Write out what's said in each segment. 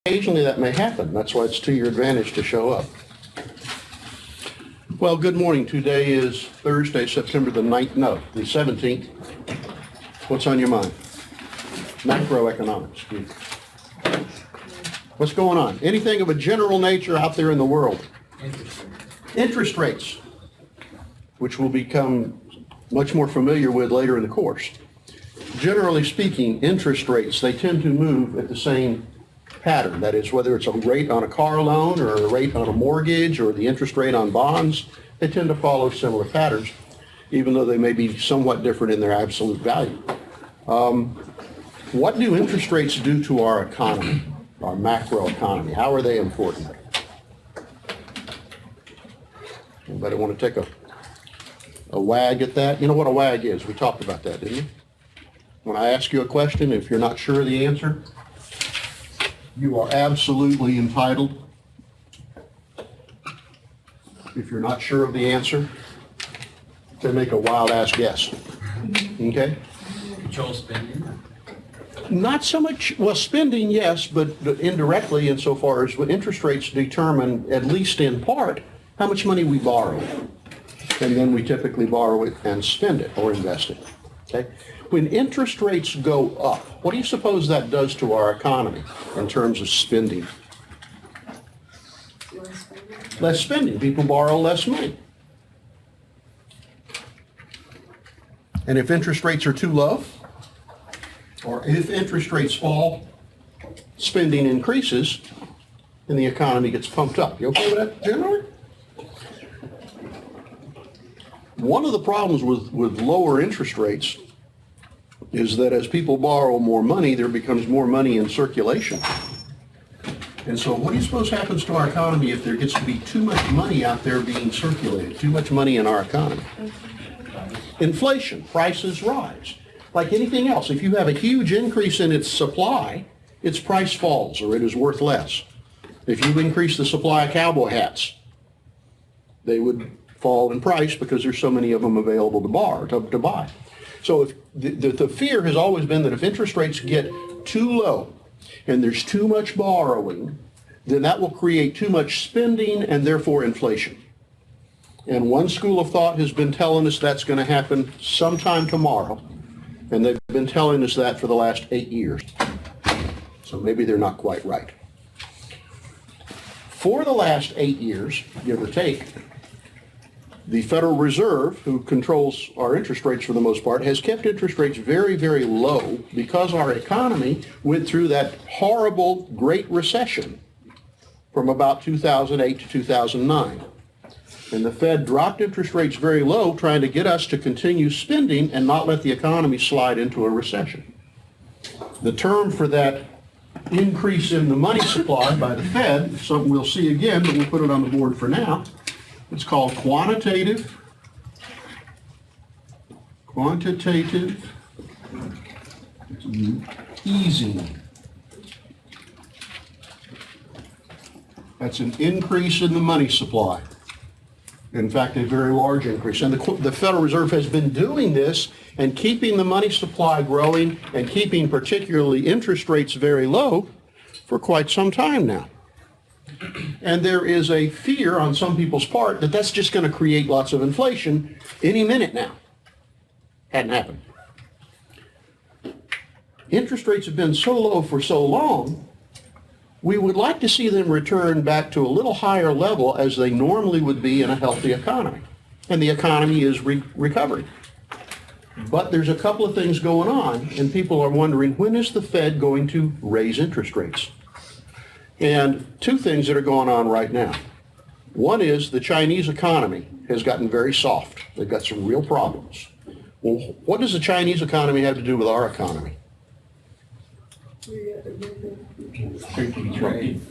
occasionally that may happen. That's why it's to your advantage to show up. Well, good morning. Today is Thursday, September the 17th. What's on your mind? Macroeconomics. What's going on? Anything of a general nature out there in the world? Interest rates, which we'll become much more familiar with later in the course. Generally speaking, interest rates, they tend to move at the same pattern. That is, whether it's a rate on a car loan or a rate on a mortgage or the interest rate on bonds, they tend to follow similar patterns, even though they may be somewhat different in their absolute value. What do interest rates do to our economy, our macro economy? How are they important? Anybody want to take a wag at that? You know what a wag is? We talked about that, didn't you? When I ask you a question, if you're not sure of the answer, you are absolutely entitled, if you're not sure of the answer, to make a wild-ass guess. Okay? Control spending? Not so much, well, spending, yes, but indirectly insofar as interest rates determine, at least in part, how much money we borrow. And then we typically borrow it and spend it or invest it. Okay? When interest rates go up, what do you suppose that does to our economy in terms of spending? Less spending. People borrow less money. And if interest rates are too low, or if interest rates fall, spending increases, and the economy gets pumped up. You okay with that generally? One of the problems with lower interest rates is that as people borrow more money, there becomes more money in circulation. And so what do you suppose happens to our economy if there gets to be too much money out there being circulated, too much money in our economy? Inflation, prices rise. Like anything else, if you have a huge increase in its supply, its price falls or it is worth less. If you increase the supply of cowboy hats, they would fall in price because there's so many of them available to buy. So if the fear has always been that if interest rates get too low and there's too much borrowing, then that will create too much spending and therefore inflation. And one school of thought has been telling us that's going to happen sometime tomorrow. And they've been telling us that for the last 8 years. So maybe they're not quite right. For the last 8 years, give or take, the Federal Reserve, who controls our interest rates for the most part, has kept interest rates very, very low because our economy went through that horrible Great Recession from about 2008 to 2009. And the Fed dropped interest rates very low, trying to get us to continue spending and not let the economy slide into a recession. The term for that increase in the money supply by the Fed, something we'll see again, but we'll put it on the board for now. It's called quantitative easing. That's an increase in the money supply. In fact, a very large increase. And the Federal Reserve has been doing this and keeping the money supply growing and keeping particularly interest rates very low for quite some time now. And there is a fear on some people's part that that's just going to create lots of inflation any minute now. Hadn't happened. Interest rates have been so low for so long, we would like to see them return back to a little higher level as they normally would be in a healthy economy. And the economy is recovering. But there's a couple of things going on, and people are wondering, when is the Fed going to raise interest rates? And two things that are going on right now. One is the Chinese economy has gotten very soft. They've got some real problems. Well, what does the Chinese economy have to do with our economy?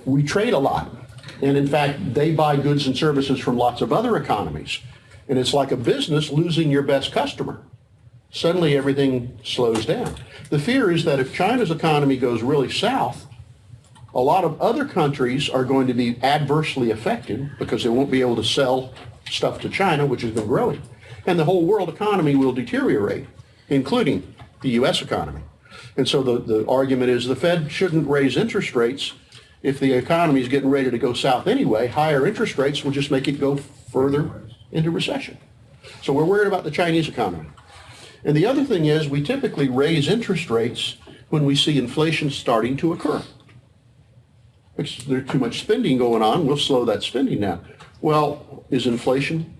We trade a lot. And in fact, they buy goods and services from lots of other economies. And it's like a business losing your best customer. Suddenly everything slows down. The fear is that if China's economy goes really south, a lot of other countries are going to be adversely affected because they won't be able to sell stuff to China, which has been growing. And the whole world economy will deteriorate, including the U.S. economy. And so the argument is the Fed shouldn't raise interest rates if the economy is getting ready to go south anyway, higher interest rates will just make it go further into recession. So we're worried about the Chinese economy. And the other thing is we typically raise interest rates when we see inflation starting to occur. If there's too much spending going on, we'll slow that spending down. Well, is inflation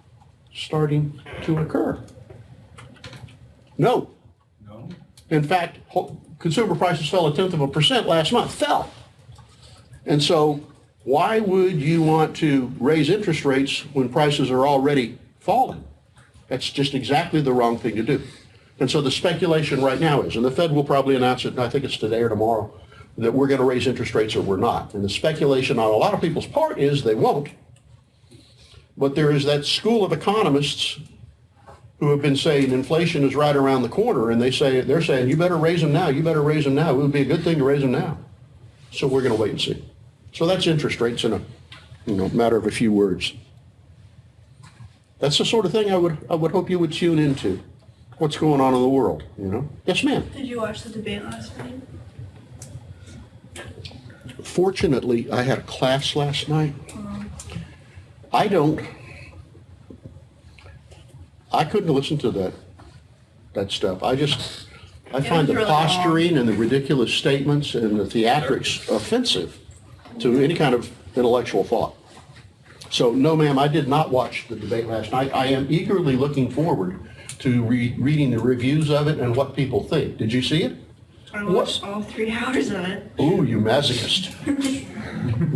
starting to occur? No. No. In fact, consumer prices fell 0.1% last month, fell. And so why would you want to raise interest rates when prices are already falling? That's just exactly the wrong thing to do. And so the speculation right now is, and the Fed will probably announce it, I think it's today or tomorrow, that we're going to raise interest rates or we're not. And the speculation on a lot of people's part is they won't. But there is that school of economists who have been saying inflation is right around the corner, and they're saying, you better raise them now, you better raise them now. It would be a good thing to raise them now. So we're going to wait and see. So that's interest rates in a matter of a few words. That's the sort of thing I would hope you would tune into. What's going on in the world, Yes, ma'am. Did you watch the debate last night? Fortunately, I had a class last night. I couldn't listen to that stuff. I find the really posturing and the ridiculous statements and the theatrics offensive to any kind of intellectual thought. So no, ma'am, I did not watch the debate last night. I am eagerly looking forward to reading the reviews of it and what people think. Did you see it? I watched all 3 hours of it. Ooh, you masochist.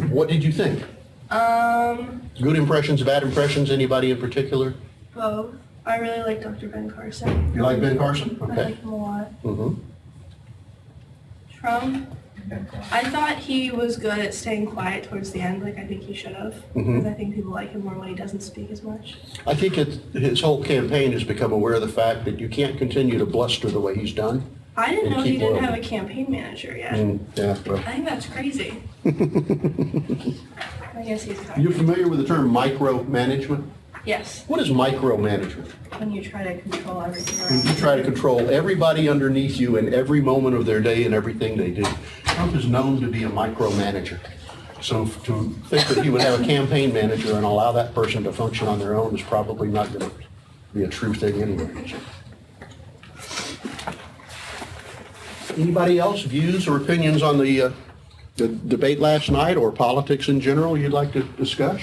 What did you think? Good impressions, bad impressions, anybody in particular? Both. I really like Dr. Ben Carson. You like Ben Carson? I Okay. like him a lot. Mm-hmm. Trump, I thought he was good at staying quiet towards the end, like I think he should have. Mhm. Because I think people like him more when he doesn't speak as much. I think his whole campaign has become aware of the fact that you can't continue to bluster the way he's done. I didn't And know he keep didn't loyal. have a campaign manager yet. Yeah, well. I think that's crazy. I guess he's You're kind familiar with the term micromanagement? Yes, What is micromanagement? when you try to control everything When around you try to control everybody underneath you in every moment of their day and everything they do. Trump is known to be a micromanager. So to think that he would have a campaign manager and allow that person to function on their own is probably not going to be a true thing anyway. Anybody else, views or opinions on the debate last night or politics in general you'd like to discuss?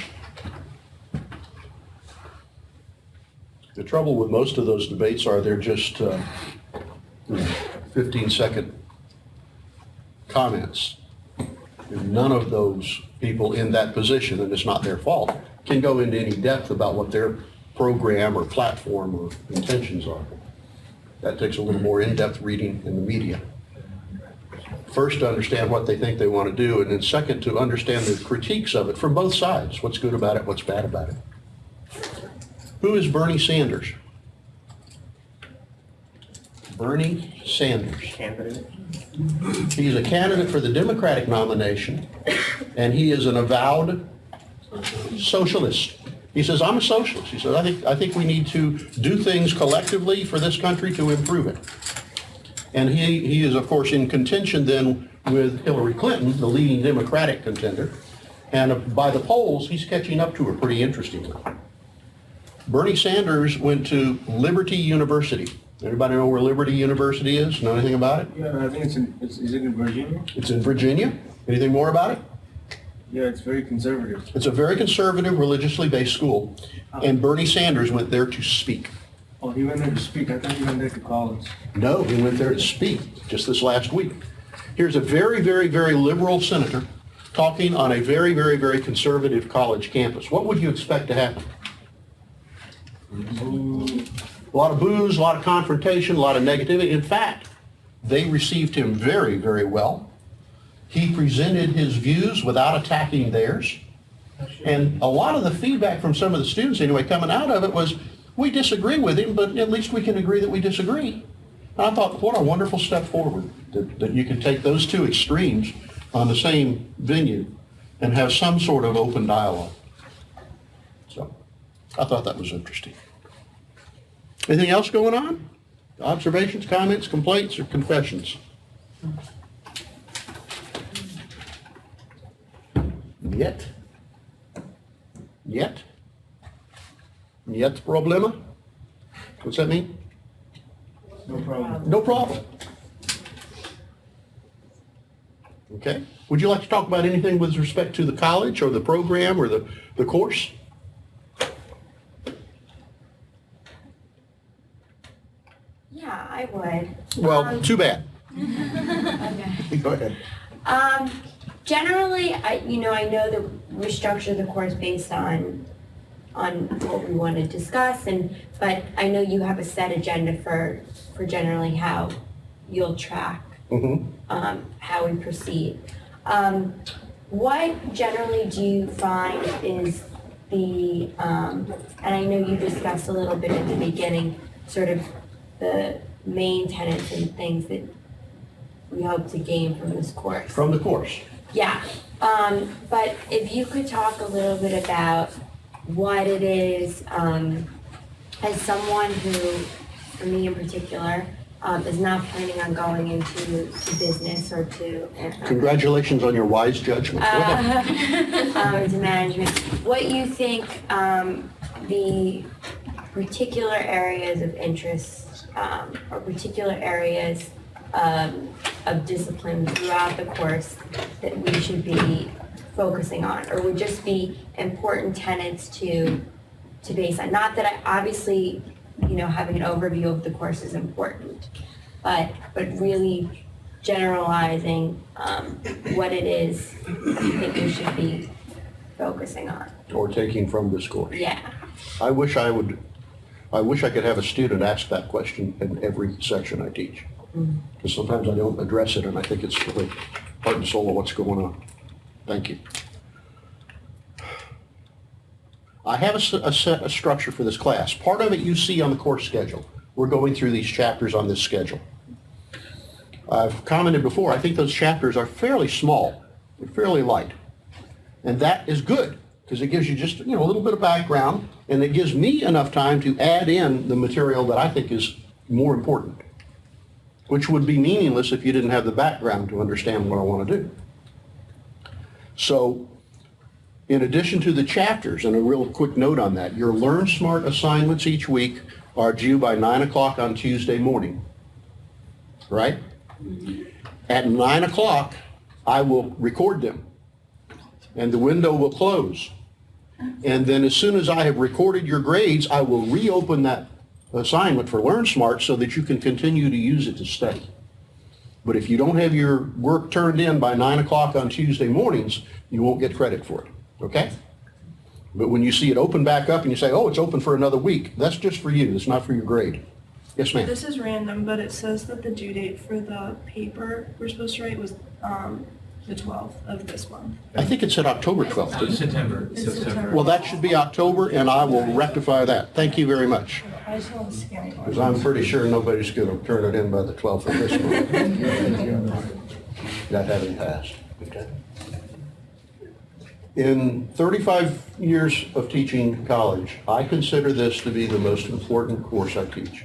The trouble with most of those debates are they're just 15-second comments. And none of those people in that position, and it's not their fault, can go into any depth about what their program or platform or intentions are. That takes a little more in-depth reading in the media. First, to understand what they think they want to do, and then second, to understand the critiques of it from both sides. What's good about it, what's bad about it. Who is Bernie Sanders? Bernie Sanders. He's a candidate for the Democratic nomination, and he is an avowed socialist. He says, I'm a socialist. He says, I think we need to do things collectively for this country to improve it. And he is, of course, in contention then with Hillary Clinton, the leading Democratic contender. And by the polls, he's catching up to her pretty interestingly. Bernie Sanders went to Liberty University. Everybody know where Liberty University is? Know anything about it? Yeah, I think is it in Virginia? It's in Virginia. Anything more about it? Yeah, it's very conservative. It's a very conservative, religiously based school. And Bernie Sanders went there to speak. Oh, he went there to speak. I thought he went there to college. No, he went there to speak just this last week. Here's a very, very, very liberal senator talking on a very, very, very conservative college campus. What would you expect to happen? A lot of boos, a lot of confrontation, a lot of negativity. In fact, they received him very, very well. He presented his views without attacking theirs. And a lot of the feedback from some of the students anyway coming out of it was, we disagree with him, but at least we can agree that we disagree. And I thought, what a wonderful step forward, that you can take those two extremes on the same venue and have some sort of open dialogue. So I thought that was interesting. Anything else going on? Observations, comments, complaints, or confessions? Yet? Yet? Yet problema? What's that mean? No problem. No problem. Okay. Would you like to talk about anything with respect to the college or the program or the course? Yeah, I would. Well, too bad. Okay. Go ahead. Generally, I know that we structure the course based on what we want to discuss, but I know you have a set agenda for generally how you'll track how we proceed. What generally do you find is and I know you discussed a little bit at the beginning, sort of the main tenets and things that we hope to gain from this course. From the course. Yeah, but if you could talk a little bit about what it is, as someone who, for me in particular, is not planning on going into business or to Congratulations on your wise judgment. Go ahead. to management, what you think the particular areas of interest or particular areas of discipline throughout the course that we should be focusing on, or would just be important tenets to base on. Not that obviously, having an overview of the course is important, but really generalizing what it is you think we should be focusing on. Or taking from this course. Yeah. I wish I could have a student ask that question in every section I teach. Because sometimes I don't address it and I think it's the heart and soul of what's going on. Thank you. I have a structure for this class. Part of it you see on the course schedule. We're going through these chapters on this schedule. I've commented before, I think those chapters are fairly small, they're fairly light. And that is good, because it gives you just a little bit of background, and it gives me enough time to add in the material that I think is more important, which would be meaningless if you didn't have the background to understand what I want to do. So, in addition to the chapters, and a real quick note on that, your Learn Smart assignments each week are due by 9 o'clock on Tuesday morning, right? At 9 o'clock, I will record them, and the window will close. And then as soon as I have recorded your grades, I will reopen that assignment for Learn Smart so that you can continue to use it to study. But if you don't have your work turned in by 9 o'clock on Tuesday mornings, you won't get credit for it, okay? But when you see it open back up and you say, oh, it's open for another week, that's just for you, it's not for your grade. Yes, ma'am? This is random, but it says that the due date for the paper we're supposed to write was the 12th of this month. I think it said October 12th, didn't it? September. It's September. Well, that should be October, and I will rectify that. Thank you very much. I just want to scan it. Because I'm pretty sure nobody's going to turn it in by the 12th of this month. That having passed. Okay. In 35 years of teaching college, I consider this to be the most important course I teach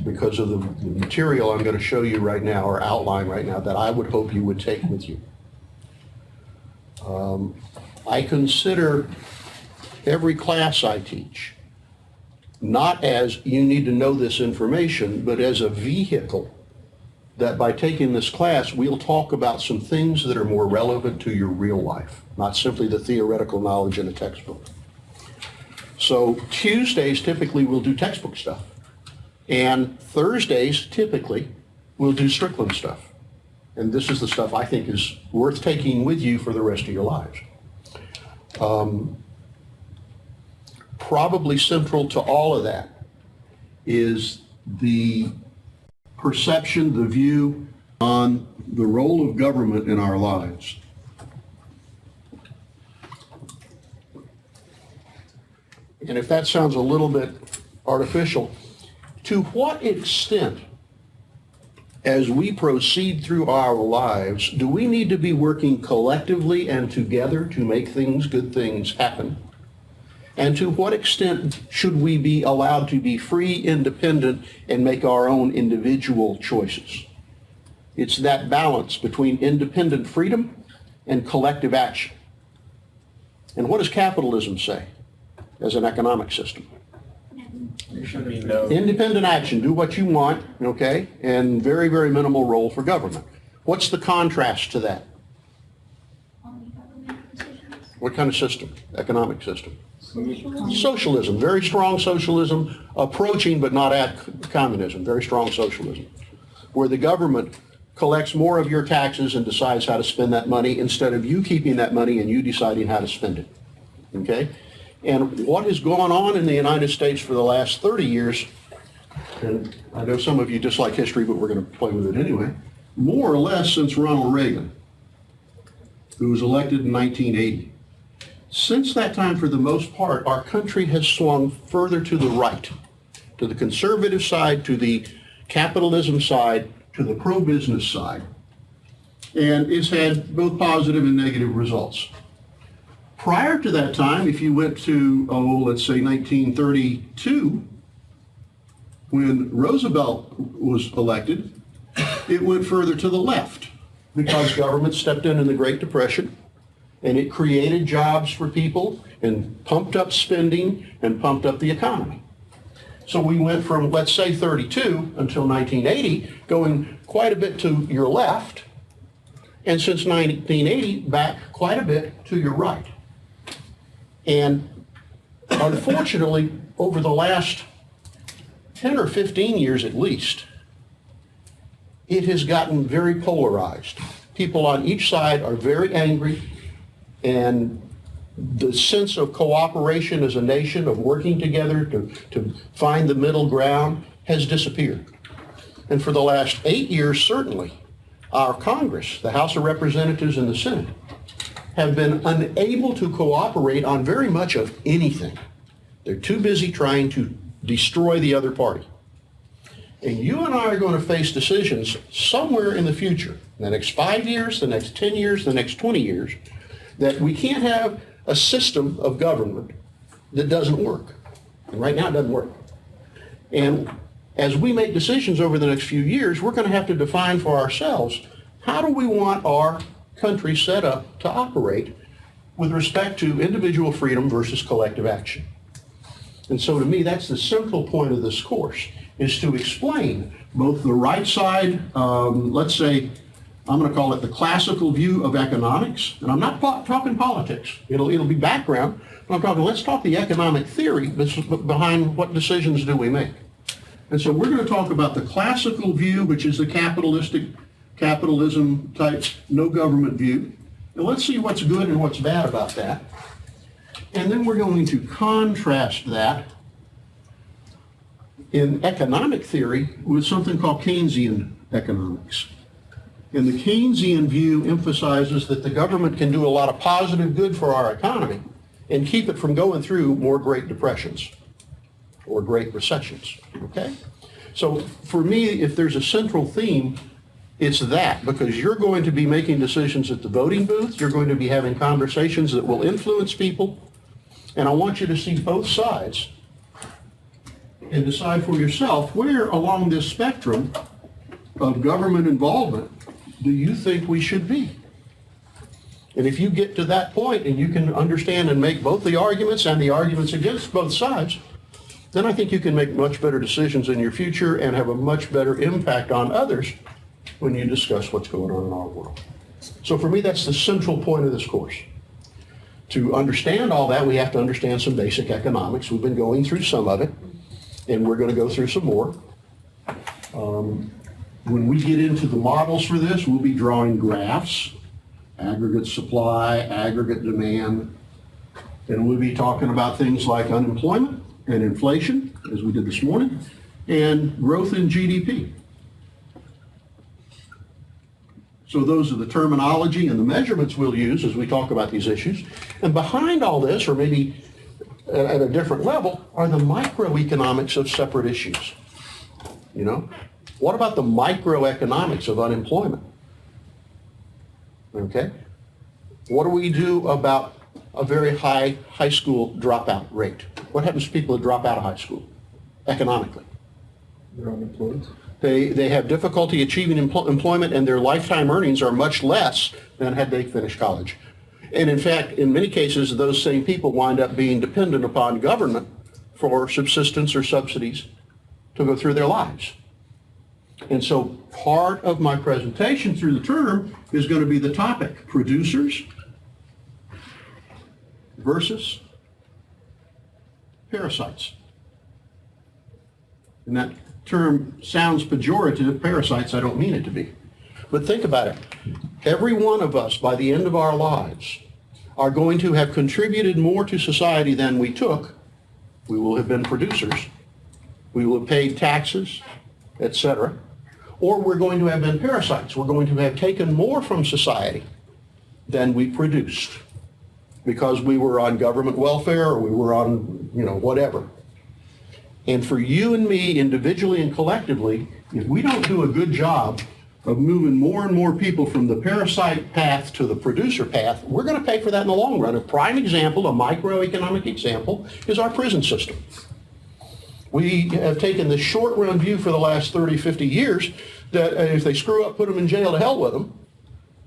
because of the material I'm going to show you right now, or outline right now, that I would hope you would take with you. I consider every class I teach not as you need to know this information, but as a vehicle that by taking this class, we'll talk about some things that are more relevant to your real life, not simply the theoretical knowledge in a textbook. So Tuesdays typically we'll do textbook stuff, and Thursdays typically we'll do Strickland stuff. And this is the stuff I think is worth taking with you for the rest of your lives. Probably central to all of that is the perception, the view on the role of government in our lives. And if that sounds a little bit artificial, to what extent, as we proceed through our lives, do we need to be working collectively and together to make things, good things, happen? And to what extent should we be allowed to be free, independent, and make our own individual choices? It's that balance between independent freedom and collective action And what does capitalism say as an economic system? There should be no. Independent action, do what you want, okay? And very, very minimal role for government. What's the contrast to that? What kind of system? Economic system? Socialism, very strong socialism, approaching but not at communism, very strong socialism, where the government collects more of your taxes and decides how to spend that money instead of you keeping that money and you deciding how to spend it, okay? And what has gone on in the United States for the last 30 years, and I know some of you dislike history, but we're going to play with it anyway, more or less since Ronald Reagan, who was elected in 1980. Since that time, for the most part, our country has swung further to the right, to the conservative side, to the capitalism side, to the pro-business side, and it's had both positive and negative results. Prior to that time, if you went to, let's say 1932, when Roosevelt was elected, it went further to the left because government stepped in the Great Depression, and it created jobs for people and pumped up spending and pumped up the economy. So we went from, let's say 32 until 1980, going quite a bit to your left, and since 1980, back quite a bit to your right. And unfortunately, over the last 10 or 15 years at least, it has gotten very polarized. People on each side are very angry, and the sense of cooperation as a nation, of working together to find the middle ground, has disappeared. And for the last 8 years, certainly, our Congress, the House of Representatives and the Senate, have been unable to cooperate on very much of anything. They're too busy trying to destroy the other party. And you and I are going to face decisions somewhere in the future, the next 5 years, the next 10 years, the next 20 years, that we can't have a system of government that doesn't work. And right now it doesn't work. And as we make decisions over the next few years, we're going to have to define for ourselves, how do we want our country set up to operate with respect to individual freedom versus collective action? And so to me, that's the central point of this course, is to explain both the right side, let's say, I'm going to call it the classical view of economics, and I'm not talking politics. It'll be background, but I'm talking, let's talk the economic theory behind what decisions do we make. And so we're going to talk about the classical view, which is the capitalism type, no government view. And let's see what's good and what's bad about that. And then we're going to contrast that in economic theory with something called Keynesian economics. And the Keynesian view emphasizes that the government can do a lot of positive good for our economy and keep it from going through more Great Depressions or Great Recessions, okay? So for me, if there's a central theme, it's that, because you're going to be making decisions at the voting booth, you're going to be having conversations that will influence people, and I want you to see both sides and decide for yourself where along this spectrum of government involvement do you think we should be? And if you get to that point and you can understand and make both the arguments and the arguments against both sides, then I think you can make much better decisions in your future and have a much better impact on others when you discuss what's going on in our world. So for me, that's the central point of this course. To understand all that, we have to understand some basic economics. We've been going through some of it, and we're going to go through some more. When we get into the models for this, we'll be drawing graphs, aggregate supply, aggregate demand, and we'll be talking about things like unemployment and inflation, as we did this morning, and growth in GDP. So those are the terminology and the measurements we'll use as we talk about these issues. And behind all this, or maybe at a different level, are the microeconomics of separate issues. You know? What about the microeconomics of unemployment? Okay? What do we do about a very high school dropout rate? What happens to people that drop out of high school economically? They're unemployed. They have difficulty achieving employment, and their lifetime earnings are much less than had they finished college. And in fact, in many cases, those same people wind up being dependent upon government for subsistence or subsidies to go through their lives. And so part of my presentation through the term is going to be the topic, producers versus parasites. And that term sounds pejorative, parasites, I don't mean it to be. But think about it. Every one of us, by the end of our lives, are going to have contributed more to society than we took. We will have been producers. We will have paid taxes, etc. Or we're going to have been parasites. We're going to have taken more from society than we produced because we were on government welfare or we were on, whatever. And for you and me, individually and collectively, if we don't do a good job of moving more and more people from the parasite path to the producer path, we're going to pay for that in the long run. A prime example, a microeconomic example, is our prison system. We have taken the short-run view for the last 30, 50 years that if they screw up, put them in jail, to hell with them.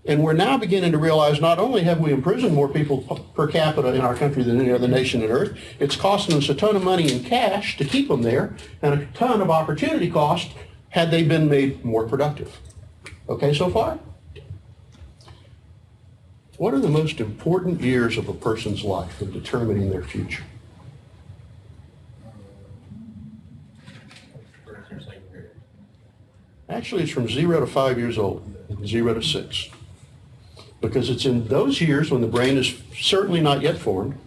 And we're now beginning to realize not only have we imprisoned more people per capita in our country than any other nation on earth, it's costing us a ton of money in cash to keep them there and a ton of opportunity cost had they been made more productive. Okay so far? What are the most important years of a person's life in determining their future? Actually, it's from 0 to 5 years old, 0 to 6. Because it's in those years when the brain is certainly not yet formed,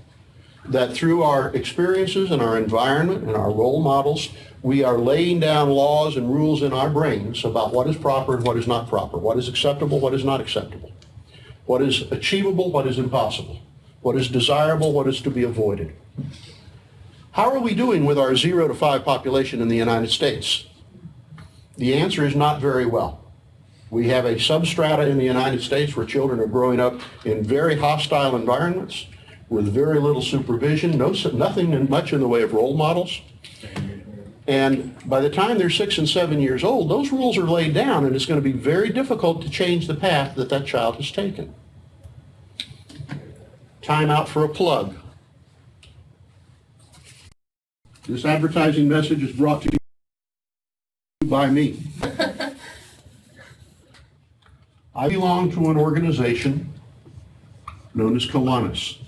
that through our experiences and our environment and our role models, we are laying down laws and rules in our brains about what is proper and what is not proper, what is acceptable, what is not acceptable, what is achievable, what is impossible, what is desirable, what is to be avoided. How are we doing with our 0 to 5 population in the United States? The answer is not very well. We have a substrata in the United States where children are growing up in very hostile environments with very little supervision, nothing much in the way of role models. And by the time they're 6 and 7 years old, those rules are laid down, and it's going to be very difficult to change the path that that child has taken. Time out for a plug. This advertising message is brought to you by me. I belong to an organization known as Kiwanis.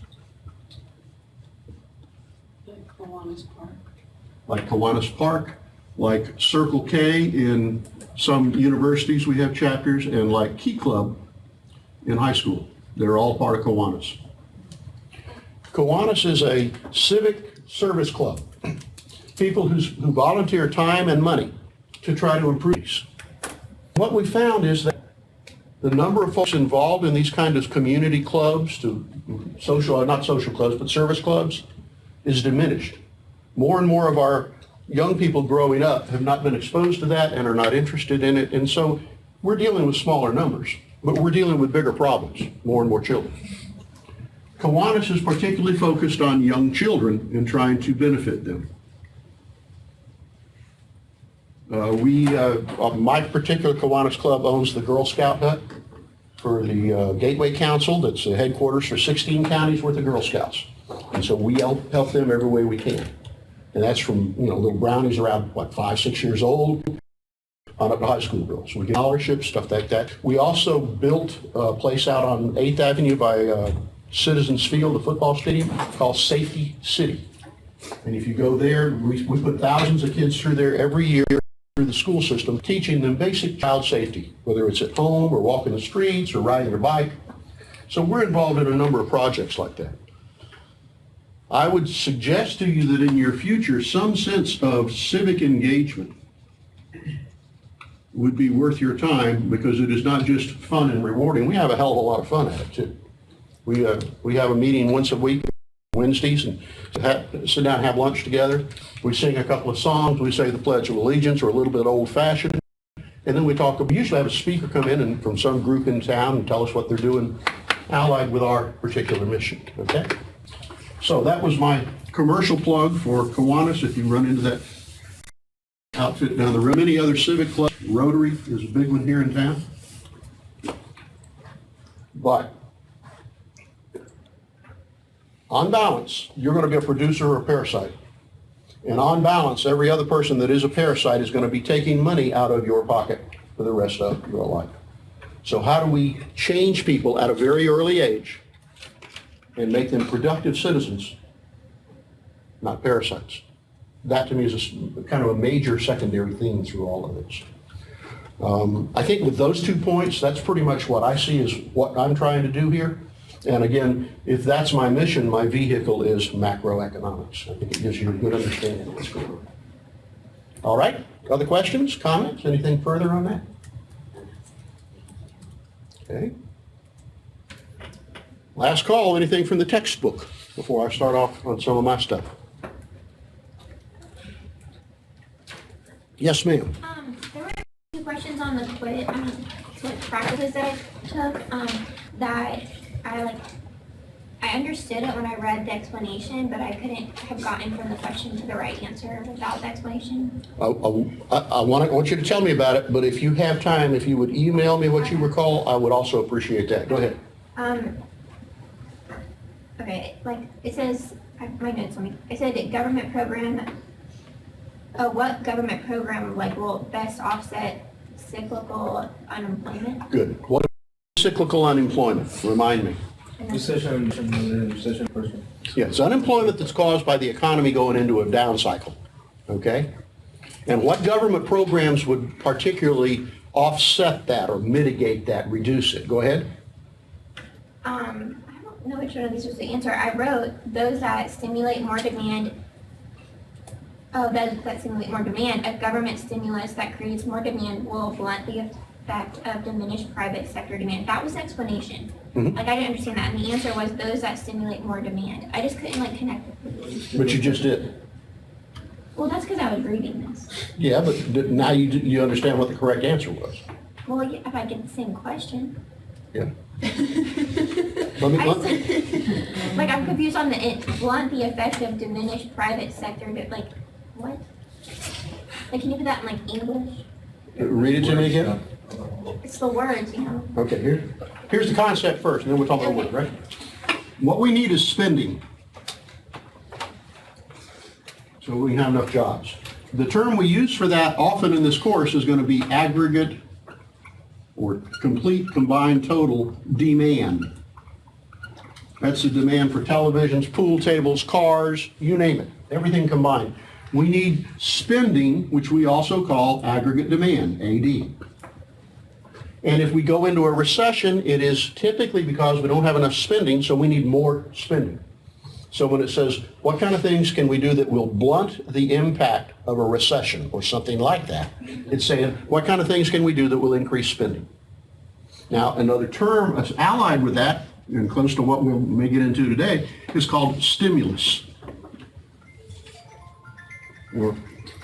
Like Kiwanis Park, like Circle K in some universities we have chapters, and like Key Club in high school. They're all part of Kiwanis. Kiwanis is a civic service club. People who volunteer time and money to try to improve these. What we found is that the number of folks involved in these kind of community clubs, not social clubs, but service clubs, is diminished. More and more of our young people growing up have not been exposed to that and are not interested in it. And so we're dealing with smaller numbers, but we're dealing with bigger problems, more and more children. Kiwanis is particularly focused on young children and trying to benefit them. My particular Kiwanis club owns the Girl Scout hut for the Gateway Council. That's the headquarters for 16 counties worth of Girl Scouts. And so we help them every way we can. And that's from, little brownies around, 5, 6 years old on up to high school girls. We get scholarships, stuff like that. We also built a place out on 8th Avenue by Citizens Field, the football stadium, called Safety City. And if you go there, we put thousands of kids through there every year through the school system, teaching them basic child safety, whether it's at home or walking the streets or riding their bike. So we're involved in a number of projects like that. I would suggest to you that in your future, some sense of civic engagement would be worth your time, because it is not just fun and rewarding. We have a hell of a lot of fun at it too. We have a meeting once a week, Wednesdays, and sit down and have lunch together. We sing a couple of songs. We say the Pledge of Allegiance, or a little bit old-fashioned. And then we usually have a speaker come in from some group in town and tell us what they're doing allied with our particular mission, okay? So that was my commercial plug for Kiwanis, if you run into that outfit down the road. Many other civic clubs. Rotary is a big one here in town. But on balance, you're going to be a producer or a parasite. And on balance, every other person that is a parasite is going to be taking money out of your pocket for the rest of your life. So how do we change people at a very early age and make them productive citizens, not parasites? That to me is kind of a major secondary theme through all of this. I think with those 2 points, that's pretty much what I see as what I'm trying to do here. And again, if that's my mission, my vehicle is macroeconomics. I think it gives you a good understanding of what's going on. All right, other questions, comments, anything further on that? Okay. Last call, anything from the textbook before I start off on some of my stuff? Yes, ma'am. There were 2 questions on the practices that I took that I understood it when I read the explanation, but I couldn't have gotten from the question to the right answer without the explanation. I want you to tell me about it, but if you have time, if you would email me what you recall, I would also appreciate that. Go ahead. Okay, it says, my notes on me, it said government program, what government program will best offset cyclical unemployment? Good. What is cyclical unemployment? Remind me. Recession person. Yeah, it's unemployment that's caused by the economy going into a down cycle, okay? And what government programs would particularly offset that or mitigate that, reduce it? Go ahead. I don't know which one of these was the answer. I wrote those that stimulate more demand. Oh, that stimulate more demand. A government stimulus that creates more demand will blunt the effect of diminished private sector demand. That was the explanation. Mhm. I didn't understand that. And the answer was those that stimulate more demand. I just couldn't connect it. But you just did. Well, that's because I was reading this. Yeah, but now you understand what the correct answer was. Well, yeah, if I get the same question. Yeah. I'm confused on the blunt the effect of diminished private sector. What? Can you put that in English? Read it to me again. It's the words, Okay, here's the concept first, and then we'll talk about it, right? What we need is spending, so we have enough jobs. The term we use for that often in this course is going to be aggregate or complete combined total demand. That's the demand for televisions, pool tables, cars, you name it, everything combined. We need spending, which we also call aggregate demand, AD. And if we go into a recession, it is typically because we don't have enough spending, so we need more spending. So when it says, what kind of things can we do that will blunt the impact of a recession or something like that, it's saying, what kind of things can we do that will increase spending? Now, another term that's allied with that, and close to what we may get into today, is called stimulus. Or,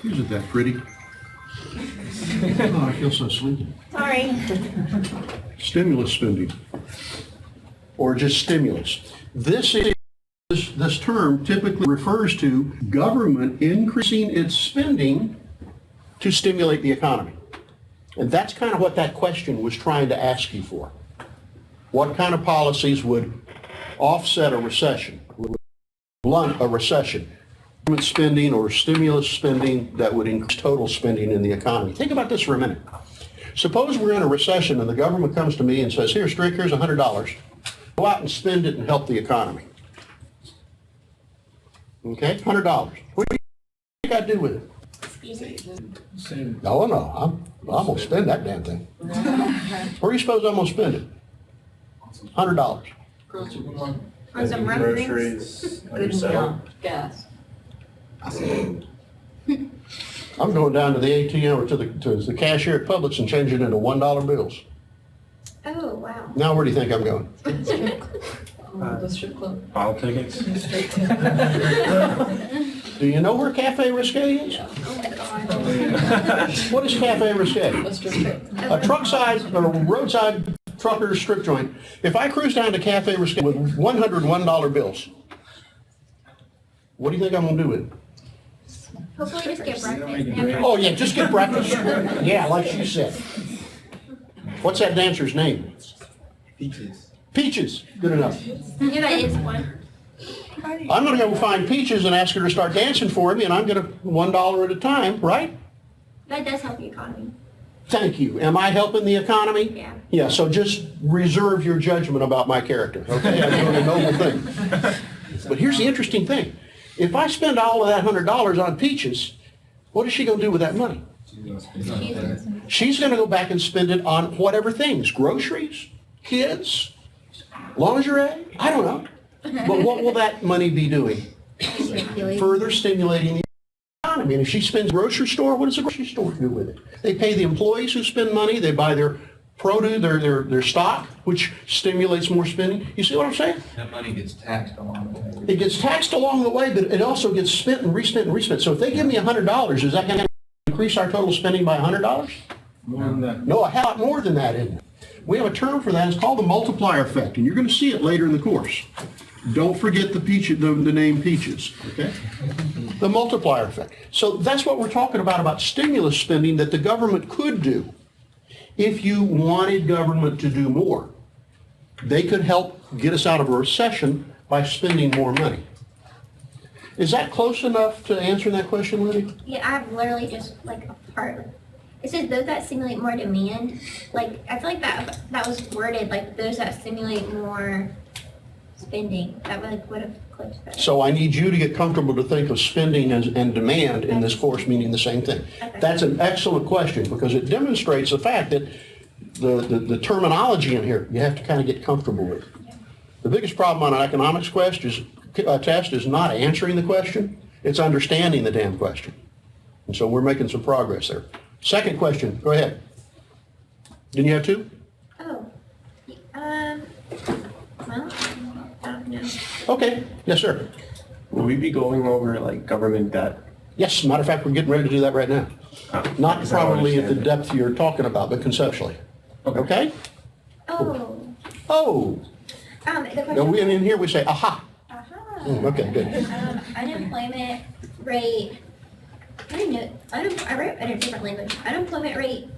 isn't that pretty? Oh, I feel so sleepy. Sorry. Stimulus spending, or just stimulus. This term typically refers to government increasing its spending to stimulate the economy. And that's kind of what that question was trying to ask you for. What kind of policies would offset a recession, would blunt a recession? Government spending or stimulus spending that would increase total spending in the economy. Think about this for a minute. Suppose we're in a recession and the government comes to me and says, here, Strick, here's $100. Go out and spend it and help the economy. Okay, $100. What do you think I'd do with it? No, I'm going to spend that damn thing. Where do you suppose I'm going to spend it? $100. On some Groceries. Gas. I'm going down to the ATM or to the cashier at Publix and changing it into $1 bills. Oh, wow. Now where do you think I'm going? The strip club. Bottle tickets. Do you know where Cafe Risque is? What is Cafe Risque? A strip club. A truckside or roadside trucker strip joint. If I cruise down to Cafe Risque with $101 bills, what do you think I'm going to do with it? Hopefully just get breakfast. Oh, yeah, just get breakfast. Yeah, like she said. What's that dancer's name? Peaches. Peaches. Good enough. Yeah, that is one. I'm gonna go find Peaches and ask her to start dancing for me, and I'm gonna $1 at a time, right? That does help the economy. Thank you. Am I helping the economy? Yeah. Yeah, so just reserve your judgment about my character, okay? I'm doing a noble thing. But here's the interesting thing. If I spend all of that $100 on Peaches, what is she gonna do with that money? She's gonna go back and spend it on whatever things, groceries, kids, lingerie, I don't know. But what will that money be doing? Further stimulating the economy. And if she spends grocery store, what does the grocery store do with it? They pay the employees who spend money, they buy their produce, their stock, which stimulates more spending. You see what I'm saying? That money gets taxed along the way. It gets taxed along the way, but it also gets spent and respent and respent. So if they give me $100, is that going to increase our total spending by $100? More than that. No, a hell lot more than that, isn't it? We have a term for that. It's called the multiplier effect, and you're going to see it later in the course. Don't forget the name Peaches, okay? The multiplier effect. So that's what we're talking about stimulus spending that the government could do if you wanted government to do more. They could help get us out of a recession by spending more money. Is that close enough to answering that question, Lydia? Yeah, I've literally just like a part. It says those that stimulate more demand. Like I feel like that was worded like those that stimulate more spending. That would have clipped better. So I need you to get comfortable to think of spending and demand in this course meaning the same thing. Okay. That's an excellent question because it demonstrates the fact that the terminology in here, you have to kind of get comfortable with. The biggest problem on an economics test is not answering the question, it's understanding the damn question. And so we're making some progress there. Second question, go ahead. Didn't you have two? Oh, well, I don't know. Okay, yes, sir. Will we be going over like government debt? Yes, matter of fact, we're getting ready to do that right now. Not Because I don't probably at the understand it. depth you're talking about, but conceptually. Okay? Oh, Oh, the question. now and in here we say, aha. Aha. Okay, good. Unemployment rate. I didn't know. I wrote in a different language. Unemployment rate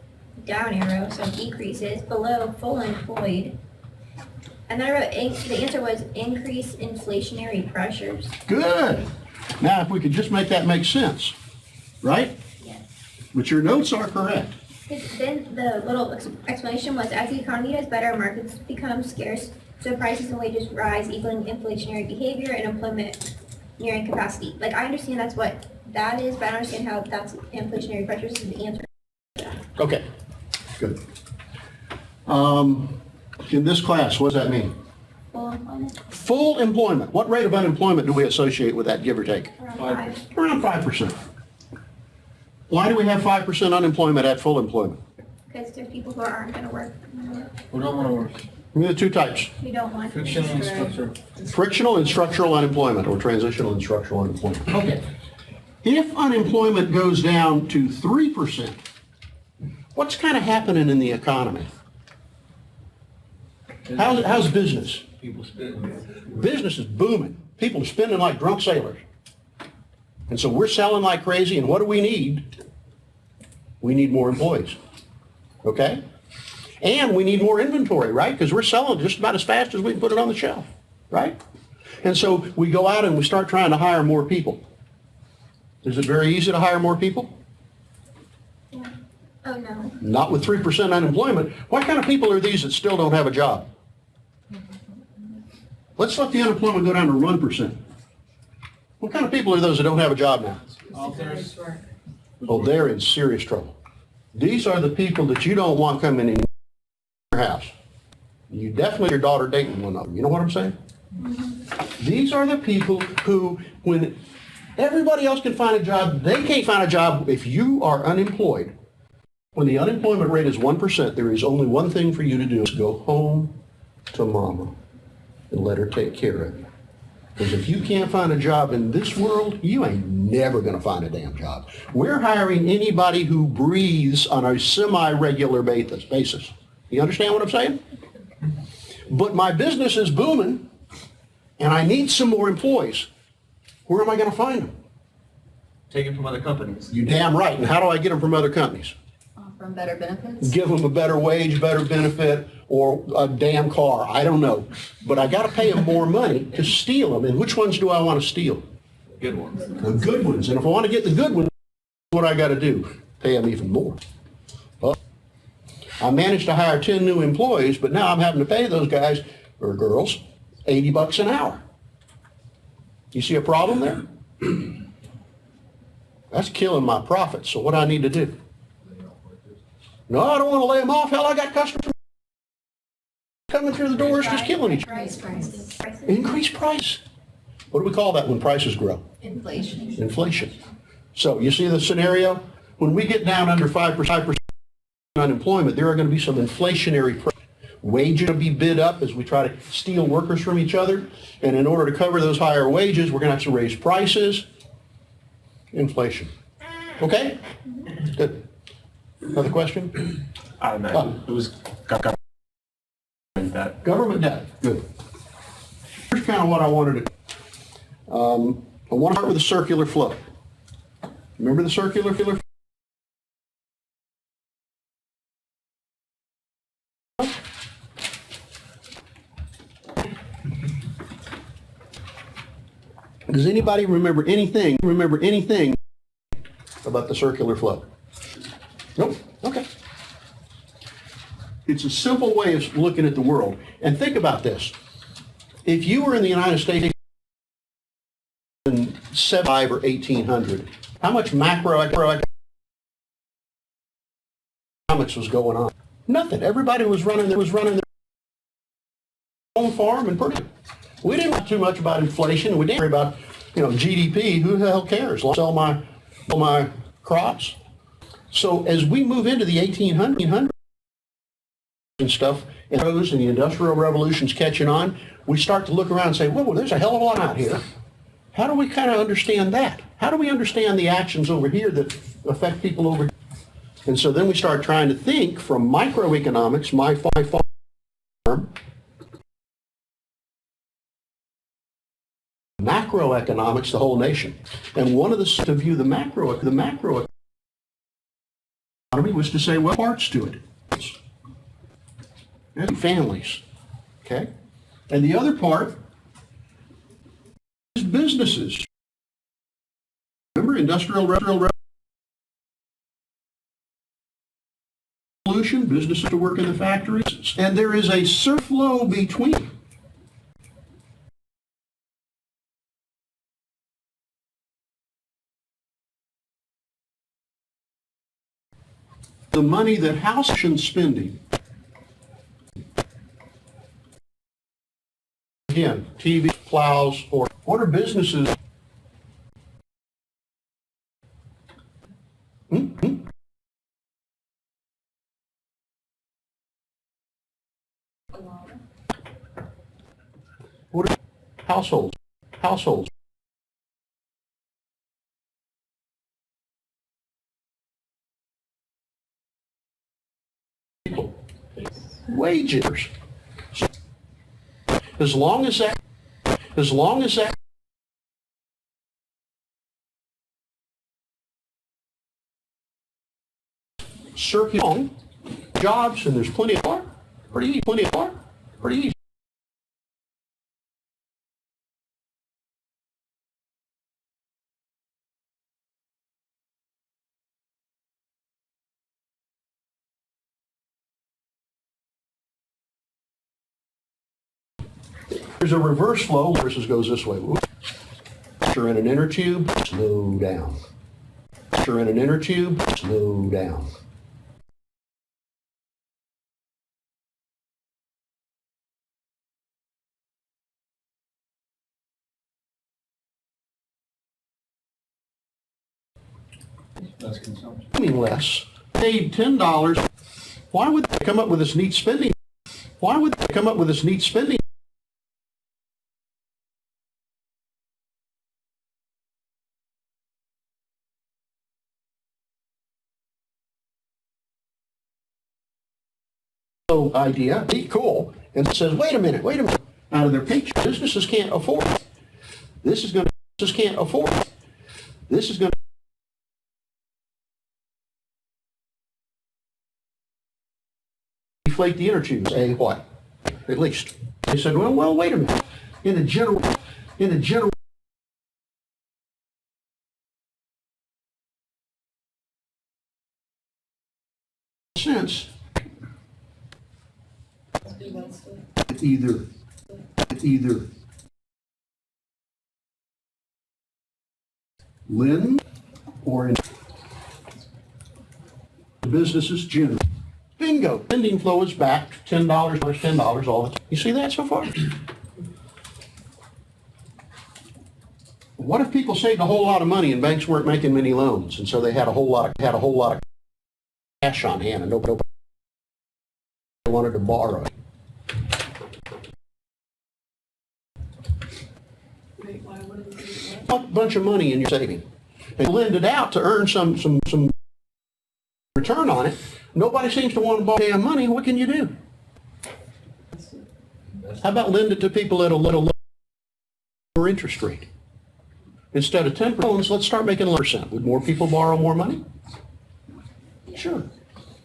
down arrow, so decreases below full employed. And then I wrote the answer was increase inflationary pressures. Good. Now, if we could just make that make sense, right? Yes. But your notes are correct. Then the little explanation was as the economy does better, markets become scarce, so prices and wages rise, equaling inflationary behavior and employment nearing capacity. Like I understand that's what that is, but I don't understand how that's inflationary pressures is the answer. Okay, good. In this class, what does that mean? Full employment Full employment. What rate of unemployment do we associate with that, give or take? around 5. Around 5%. Why do we have 5% unemployment at full employment? Because there's people who aren't going to work. We don't want to work. Give me the two types. Who don't want. Frictional and structural. Frictional and structural unemployment, or transitional and structural unemployment. Okay. If unemployment goes down to 3%, what's kind of happening in the economy? How's business? People spend. Business is booming. People are spending like drunk sailors. And so we're selling like crazy, and what do we need? We need more employees. Okay? And we need more inventory, right? Because we're selling just about as fast as we can put it on the shelf, right? And so we go out and we start trying to hire more people. Is it very easy to hire more people? Oh, no. Not with 3% unemployment. What kind of people are these that still don't have a job? Let's let the unemployment go down to 1%. What kind of people are those that don't have a job now? Oh, they're in serious trouble. These are the people that you don't want coming in your house. You definitely your daughter dating one of them. You know what I'm saying? These are the people who, when everybody else can find a job, they can't find a job. If you are unemployed, when the unemployment rate is 1%, there is only one thing for you to do is go home to mama and let her take care of you. Because if you can't find a job in this world, you ain't never going to find a damn job. We're hiring anybody who breathes on a semi-regular basis. You understand what I'm saying? But my business is booming, and I need some more employees. Where am I going to find them? Take it from other companies. You damn right. And how do I get them from other companies? From better benefits? Give them a better wage, better benefit, or a damn car. I don't know. But I got to pay them more money to steal them. And which ones do I want to steal? Good ones. The good ones. And if I want to get the good ones, what I got to do? Pay them even more. Well, I managed to hire 10 new employees, but now I'm having to pay those guys or girls $80 an hour. You see a problem there? That's killing my profits. So what do I need to do? No, I don't want to lay them off. Hell, I got customers coming through the doors just killing each other. Increase price. What do we call that when prices grow? Inflation. Inflation. So you see the scenario? When we get down under 5% unemployment, there are going to be some inflationary pressure. Wages will be bid up as we try to steal workers from each other. And in order to cover those higher wages, we're going to have to raise prices. Inflation. Okay? Good. Another question? I imagine it was government that. Government debt. Good. Here's kind of what I wanted to do. I want to start with the circular flow. Remember the circular flow? Does anybody remember anything about the circular flow? Nope. Okay. It's a simple way of looking at the world. And think about this. If you were in the United States in 75 or 1800, how much macroeconomics was going on? Nothing. Everybody was running their own farm and pretty. We didn't know too much about inflation. We didn't worry about, GDP. Who the hell cares? I'll sell my crops. So as we move into the 1800s and stuff, and the Industrial Revolution's catching on, we start to look around and say, whoa, there's a hell of a lot out here. How do we kind of understand that? How do we understand the actions over here that affect people over here? And so then we start trying to think from microeconomics, my farm, macroeconomics, the whole nation. And one of the to view the macro economy was to say, well, parts to it. And families. Okay? And the other part is businesses. Remember industrial revolution, businesses to work in the factories, and there is a surflow between. The money that house spending. Again, TV, plows, or what are businesses? What are households? Households. Wages. As long as that circulating jobs, and there's plenty of pretty easy. There's a reverse flow versus goes this way. Pressure in an inner tube, slow down. Pressure in an inner tube, slow down. Less consumption. Less. Paid $10. Why would they come up with this neat spending? Idea, be cool, and it says, wait a minute, out of their paycheck, businesses can't afford it. This is going to inflate the inner tubes, a what? At least. They said, well, wait a minute. In a general sense, it's either lend or in the businesses generally. Bingo, lending flow is back to $10, $10 all the time. You see that so far? What if people saved a whole lot of money and banks weren't making many loans, and so they had a whole lot of cash on hand and nobody wanted to borrow it? Wait, why wouldn't you do that? A bunch of money in your saving and lend it out to earn some return on it. Nobody seems to want to borrow damn money. What can you do? How about lend it to people at a little lower interest rate? Instead of 10% loans, let's start making 11%. Would more people borrow more money? Sure.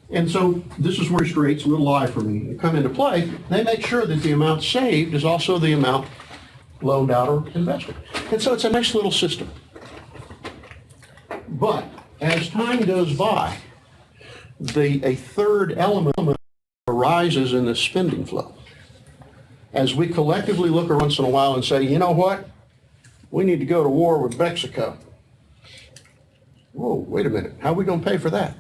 And so this is where interest rates, a little lie for me, come into play. They make sure that the amount saved is also the amount loaned out or invested. And so it's a nice little system. But as time goes by, a third element arises in the spending flow. As we collectively look once in a while and say, you know what? We need to go to war with Mexico. Whoa, wait a minute. How are we going to pay for that?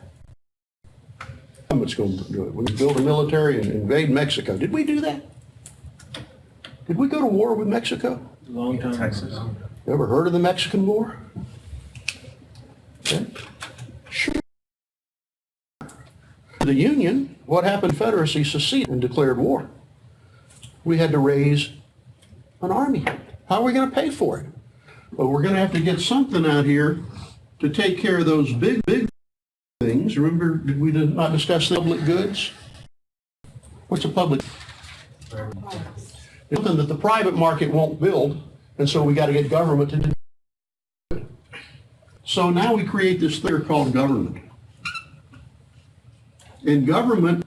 Government's going to do it. We build a military and invade Mexico. Did we do that? Did we go to war with Mexico? Long time. Texas. Ever heard of the Mexican War? Okay. Sure. The Union, what happened? Confederacy seceded and declared war. We had to raise an army. How are we going to pay for it? Well, we're going to have to get something out here to take care of those big things. Remember, did we not discuss the public goods? What's a public? Something that the private market won't build, and so we got to get government to do it. So now we create this thing called government. And government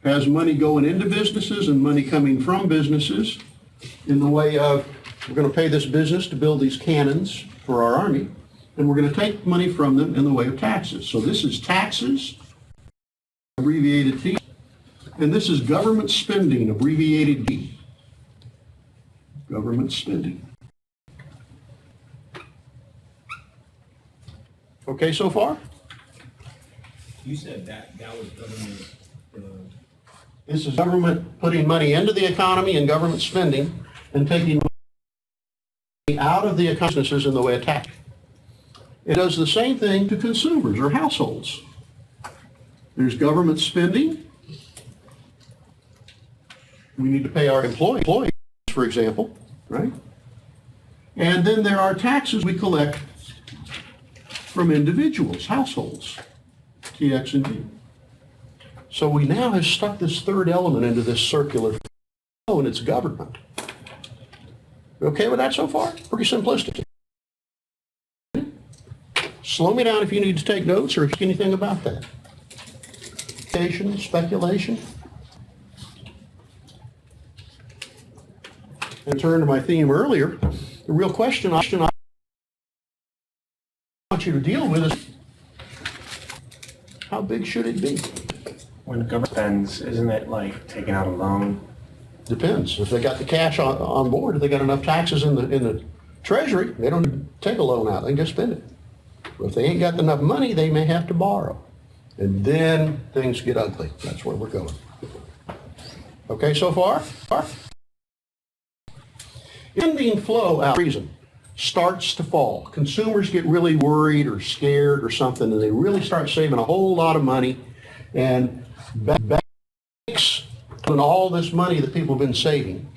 has money going into businesses and money coming from businesses in the way of, we're going to pay this business to build these cannons for our army, and we're going to take money from them in the way of taxes. So this is taxes, abbreviated T, and this is government spending, abbreviated D. Government spending. Okay so far? You said that was government, This is government putting money into the economy and government spending and taking money out of the businesses in the way of tax. It does the same thing to consumers or households. There's government spending. We need to pay our employees, for example, right? And then there are taxes we collect from individuals, households, TX and D. So we now have stuck this third element into this circular flow, and it's government. You okay with that so far? Pretty simplistic. Slow me down if you need to take notes or anything about that. Speculation. And turn to my theme earlier. The real question I want you to deal with is, how big should it be? When the government spends, isn't it like taking out a loan? Depends. If they got the cash on board, if they got enough taxes in the treasury, they don't take a loan out, they can just spend it. But if they ain't got enough money, they may have to borrow. And then things get ugly. That's where we're going. Okay so far? Spending flow out of reason starts to fall. Consumers get really worried or scared or something, and they really start saving a whole lot of money, and banks and all this money that people have been saving.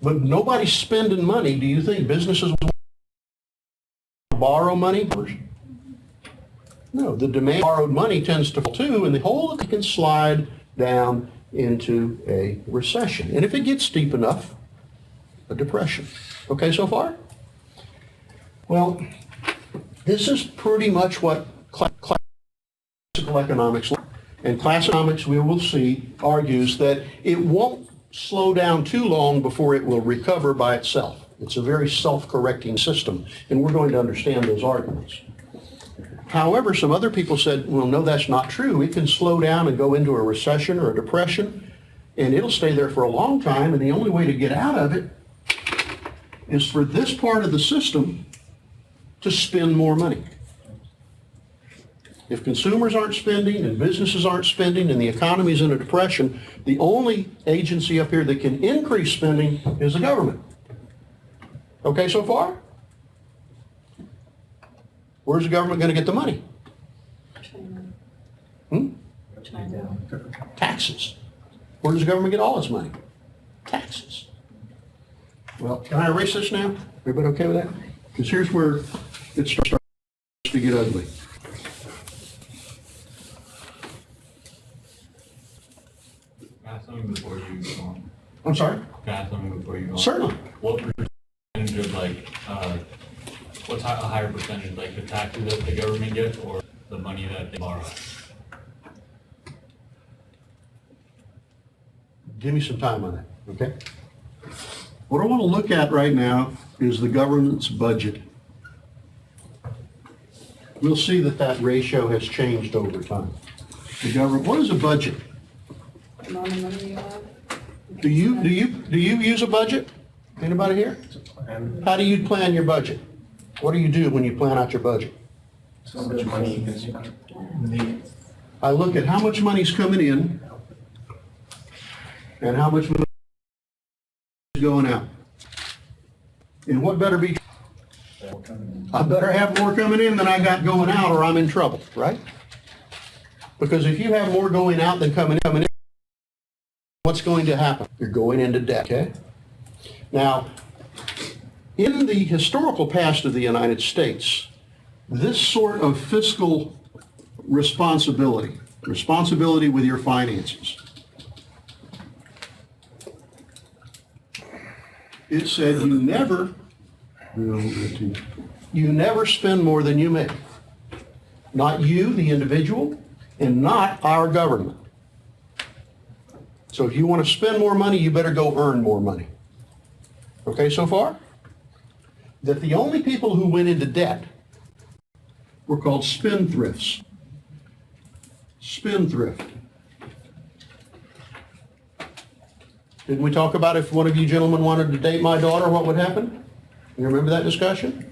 But nobody's spending money. Do you think businesses will borrow money? No, the demand for borrowed money tends to fall too, and the whole thing can slide down into a recession. And if it gets deep enough, a depression. Okay so far? Well, this is pretty much what classical economics like. And class economics, we will see, argues that it won't slow down too long before it will recover by itself. It's a very self-correcting system, and we're going to understand those arguments. However, some other people said, well, no, that's not true. It can slow down and go into a recession or a depression, and it'll stay there for a long time, and the only way to get out of it is for this part of the system to spend more money. If consumers aren't spending and businesses aren't spending and the economy's in a depression, the only agency up here that can increase spending is the government. Okay so far? Where's the government going to get the money? Taxes. Where does the government get all its money? Taxes. Well, can I erase this now? Everybody okay with that? Because here's where it starts to get ugly. Ask something before you go on. I'm sorry? Ask something before you go on. Certainly. What percentage of what's a higher percentage, like the taxes that the government gets or the money that they borrow? Give me some time on that, okay? What I want to look at right now is the government's budget. We'll see that that ratio has changed over time. The government, what is a budget? The amount of money you have. Do you use a budget? Anybody here? How do you plan your budget? What do you do when you plan out your budget? So much money you can spend. I look at how much money's coming in and how much money is going out. And what better be? I better have more coming in than I got going out or I'm in trouble, right? Because if you have more going out than coming in, what's going to happen? You're going into debt, okay? Now, in the historical past of the United States, this sort of fiscal responsibility with your finances, it said you never spend more than you make. Not you, the individual, and not our government. So if you want to spend more money, you better go earn more money. Okay so far? That the only people who went into debt were called spendthrifts. Spendthrift. Didn't we talk about if one of you gentlemen wanted to date my daughter, what would happen? You remember that discussion?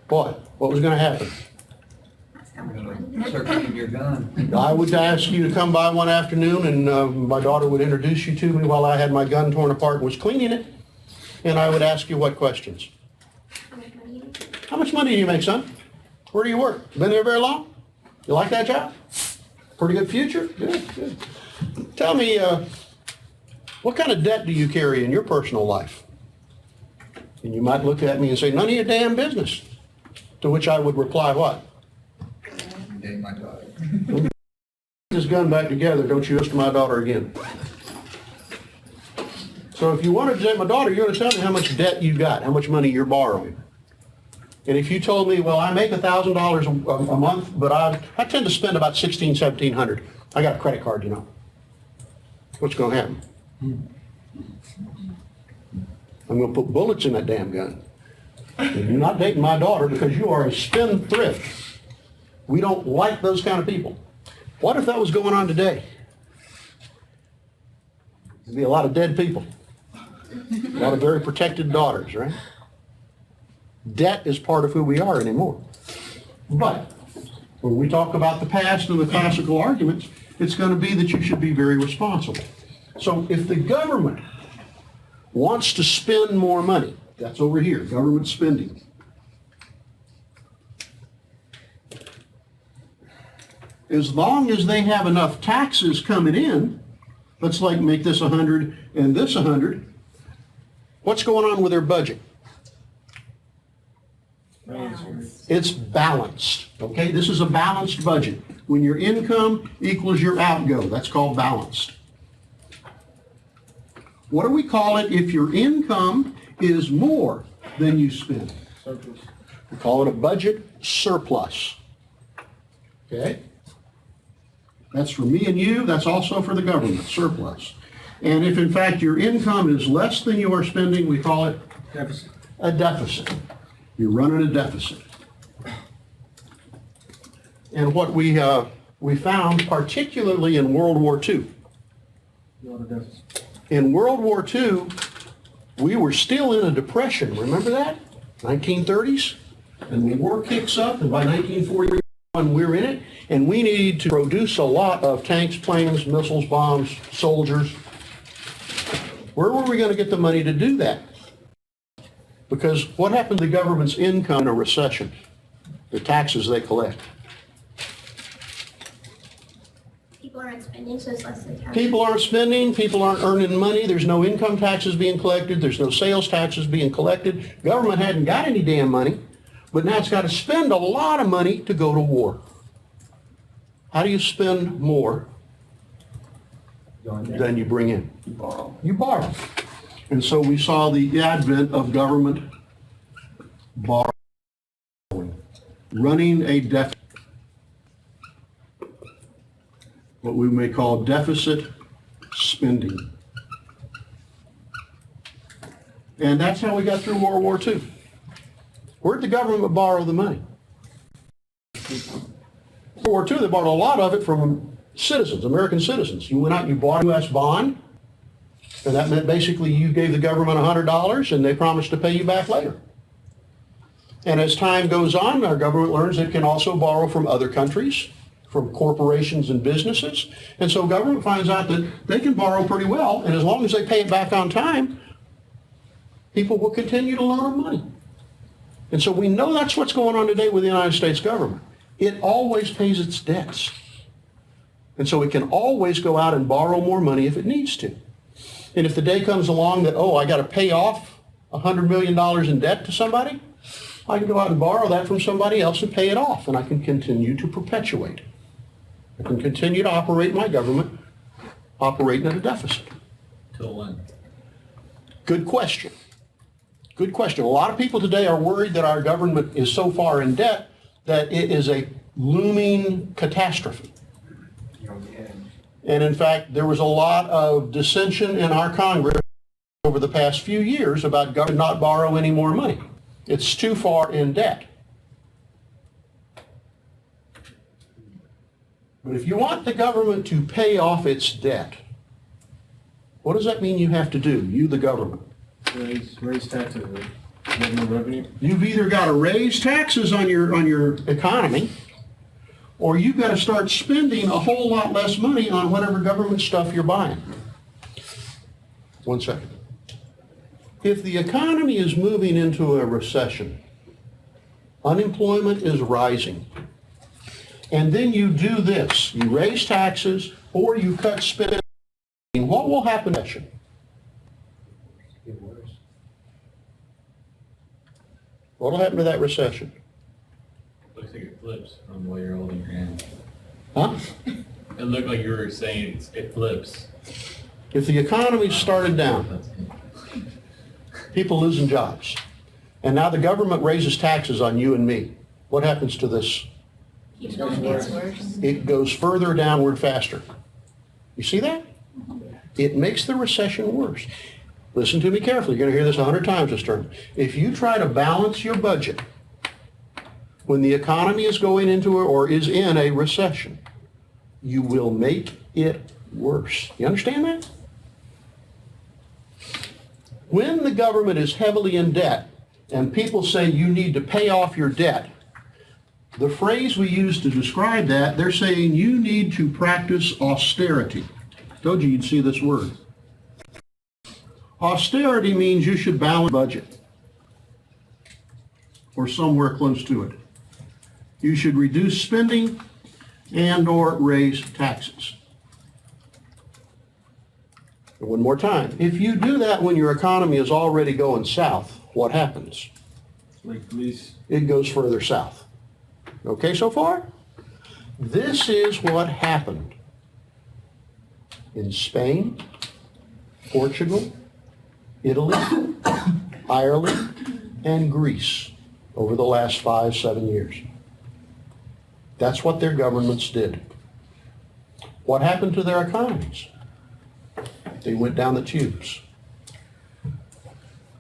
What was going to happen? Circling your gun. I would ask you to come by one afternoon and my daughter would introduce you to me while I had my gun torn apart and was cleaning it. And I would ask you what questions? How much money do you make, son? Where do you work? Been there very long? You like that job? Pretty good future? Good, good. Tell me, what kind of debt do you carry in your personal life? And you might look at me and say, none of your damn business. To which I would reply, what? Date my daughter. Put this gun back together, don't you ask my daughter again. So if you wanted to date my daughter, you're going to tell me how much debt you got, how much money you're borrowing. And if you told me, well, I make $1,000 a month, but I tend to spend about $1,600, $1,700. I got a credit card, you know. What's going to happen? I'm going to put bullets in that damn gun. And you're not dating my daughter because you are a spendthrift. We don't like those kind of people. What if that was going on today? There'd be a lot of dead people. A lot of very protected daughters, right? Debt is part of who we are anymore. But when we talk about the past and the classical arguments, it's going to be that you should be very responsible. So if the government wants to spend more money, that's over here, government spending. As long as they have enough taxes coming in, let's like make this 100 and this 100, what's going on with their budget? It's balanced, okay? This is a balanced budget. When your income equals your outgo, that's called balanced. What do we call it if your income is more than you spend? Surplus. We call it a budget surplus, okay? That's for me and you, that's also for the government, surplus. And if in fact your income is less than you are spending, we call it Deficit. a deficit. You're running a deficit. And what we found, particularly in World War II, in World War II, we were still in a depression. Remember that? 1930s? And the war kicks up, and by 1941 we're in it, and we need to produce a lot of tanks, planes, missiles, bombs, soldiers. Where were we going to get the money to do that? Because what happened to the government's income in a recession? The taxes they collect. People aren't spending, so it's less than tax. People aren't spending, people aren't earning money, there's no income taxes being collected, there's no sales taxes being collected. Government hadn't got any damn money, but now it's got to spend a lot of money to go to war. How do you spend more than you bring in? You borrow. You borrow. And so we saw the advent of government borrowing, running a deficit, what we may call deficit spending. And that's how we got through World War II. Where'd the government borrow the money? World War II, they borrowed a lot of it from citizens, American citizens. You went out and you bought a U.S. bond, and that meant basically you gave the government $100 and they promised to pay you back later. And as time goes on, our government learns it can also borrow from other countries, from corporations and businesses. And so government finds out that they can borrow pretty well, and as long as they pay it back on time, people will continue to loan them money. And so we know that's what's going on today with the United States government. It always pays its debts. And so it can always go out and borrow more money if it needs to. And if the day comes along that, oh, I got to pay off $100 million in debt to somebody, I can go out and borrow that from somebody else and pay it off, and I can continue to perpetuate. I can continue to operate my government operating at a deficit. Till when? Good question. Good question. A lot of people today are worried that our government is so far in debt that it is a looming catastrophe. You're on the edge. And in fact, there was a lot of dissension in our Congress over the past few years about government not borrow any more money. It's too far in debt. But if you want the government to pay off its debt, what does that mean you have to do, you the government? Raise taxes, get more revenue. You've either got to raise taxes on your economy, or you've got to start spending a whole lot less money on whatever government stuff you're buying. One second. If the economy is moving into a recession, unemployment is rising, and then you do this, you raise taxes or you cut spending, what will happen to recession? What will happen to that recession? Looks like it flips from the way you're holding your hand. Huh? It looked like you were saying it flips. If the economy started down, people losing jobs, and now the government raises taxes on you and me, what happens to this? Keeps going, gets worse. It goes further downward faster. You see that? It makes the recession worse. Listen to me carefully. You're going to hear this 100 times this term. If you try to balance your budget when the economy is going into or is in a recession, you will make it worse. You understand that? When the government is heavily in debt and people say you need to pay off your debt, the phrase we use to describe that, they're saying you need to practice austerity. I told you you'd see this word. Austerity means you should balance budget or somewhere close to it. You should reduce spending and or raise taxes. One more time. If you do that when your economy is already going south, what happens? Like police. It goes further south. Okay so far? This is what happened in Spain, Portugal, Italy, Ireland, and Greece over the last 5-7 years. That's what their governments did. What happened to their economies? They went down the tubes.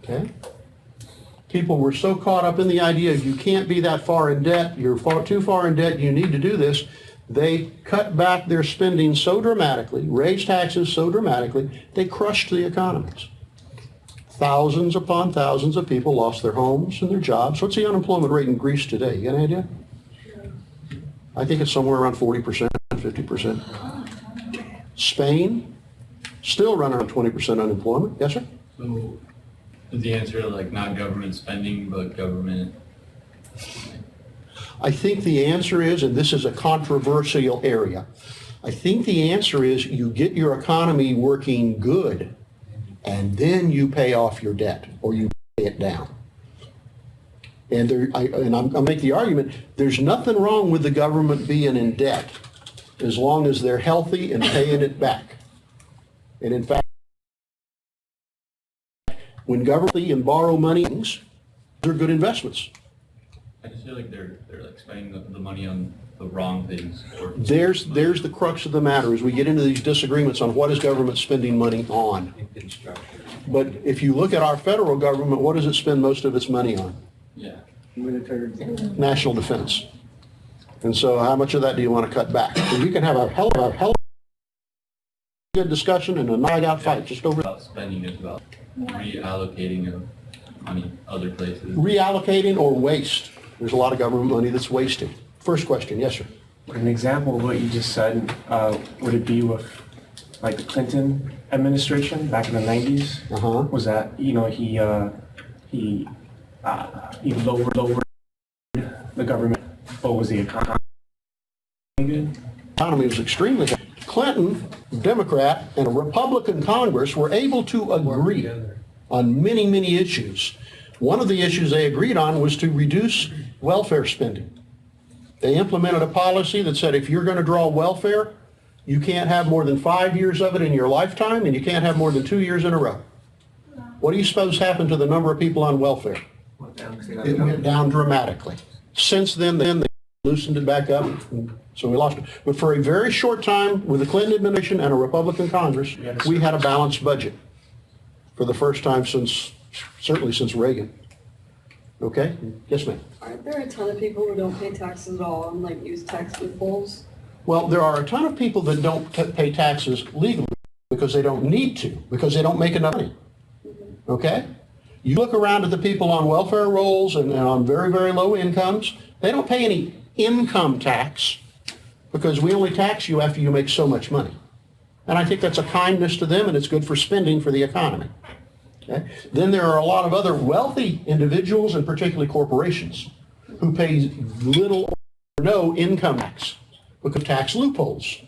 Okay? People were so caught up in the idea you can't be that far in debt, you're too far in debt, you need to do this. They cut back their spending so dramatically, raised taxes so dramatically, they crushed the economies. Thousands upon thousands of people lost their homes and their jobs. What's the unemployment rate in Greece today? You got any idea? I think it's somewhere around 40%, 50%. Spain, still running around 20% unemployment. Yes, sir? So is the answer like not government spending, but government? I think the answer is, and this is a controversial area, I think the answer is you get your economy working good and then you pay off your debt or you pay it down. And I'll make the argument, there's nothing wrong with the government being in debt as long as they're healthy and paying it back. And in fact, when government and borrow money, they're good investments. I just feel like they're like spending the money on the wrong things. Or There's the crux of the matter as we get into these disagreements on what is government spending money on. But if you look at our federal government, what does it spend most of its money on? Yeah. Military. National defense. And so how much of that do you want to cut back? And you can have a hell of good discussion and a knock-out fight just over About spending is about reallocating of money other places. reallocating or waste. There's a lot of government money that's wasted. First question, yes, sir. An example of what you just said, would it be with like the Clinton administration back in the 90s? Uh-huh. Was that, he lowered the government, or was the economy good? Economy was extremely good. Clinton, Democrat, and a Republican Congress were able to agree on many, many issues. One of the issues they agreed on was to reduce welfare spending. They implemented a policy that said if you're going to draw welfare, you can't have more than 5 years of it in your lifetime, and you can't have more than 2 years in a row. What do you suppose happened to the number of people on welfare? It went down dramatically. Since then they loosened it back up, and so we lost it. But for a very short time, with the Clinton administration and a Republican Congress, we had a balanced budget for the first time certainly since Reagan. Okay? Yes, ma'am. Aren't there a ton of people who don't pay taxes at all and like use tax loopholes? Well, there are a ton of people that don't pay taxes legally because they don't need to, because they don't make enough money. Okay? You look around at the people on welfare rolls and on very, very low incomes, they don't pay any income tax because we only tax you after you make so much money. And I think that's a kindness to them and it's good for spending for the economy. Okay? Then there are a lot of other wealthy individuals and particularly corporations who pay little or no income tax because of tax loopholes.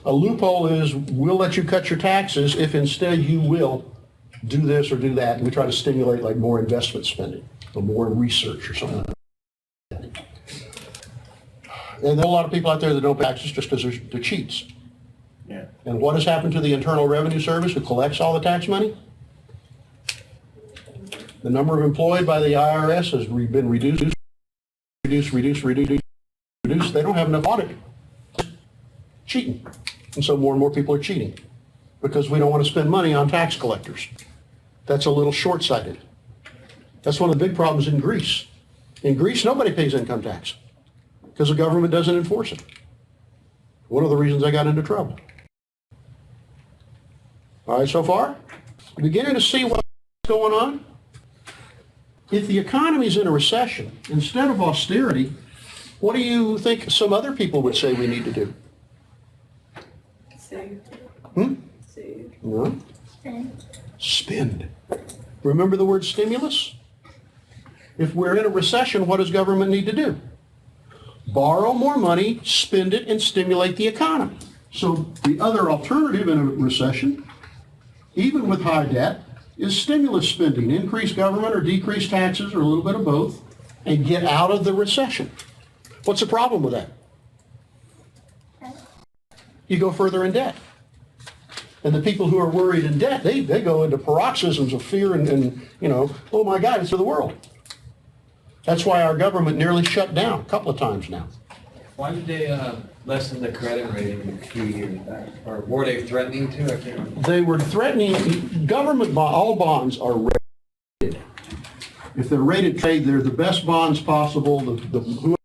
A loophole is we'll let you cut your taxes if instead you will do this or do that, and we try to stimulate like more investment spending or more research or something like that. And there are a lot of people out there that don't pay taxes just because they're cheats. Yeah. And what has happened to the Internal Revenue Service who collects all the tax money? The number of employed by the IRS has been reduced. They don't have enough audit. Cheating. And so more and more people are cheating because we don't want to spend money on tax collectors. That's a little short-sighted. That's one of the big problems in Greece. In Greece, nobody pays income tax because the government doesn't enforce it. One of the reasons I got into trouble. All right, so far? You're beginning to see what's going on? If the economy's in a recession, instead of austerity, what do you think some other people would say we need to do? Save. Save. No. Spend. Remember the word stimulus? If we're in a recession, what does government need to do? Borrow more money, spend it, and stimulate the economy. So the other alternative in a recession, even with high debt, is stimulus spending. Increase government or decrease taxes or a little bit of both and get out of the recession. What's the problem with that? You go further in debt. And the people who are worried in debt, they go into paroxysms of fear and oh my God, it's for the world. That's why our government nearly shut down a couple of times now. Why did they lessen the credit rating a few years back, or were they threatening to? I can't remember. They were threatening, all bonds are rated. If they're rated trade, they're the best bonds possible,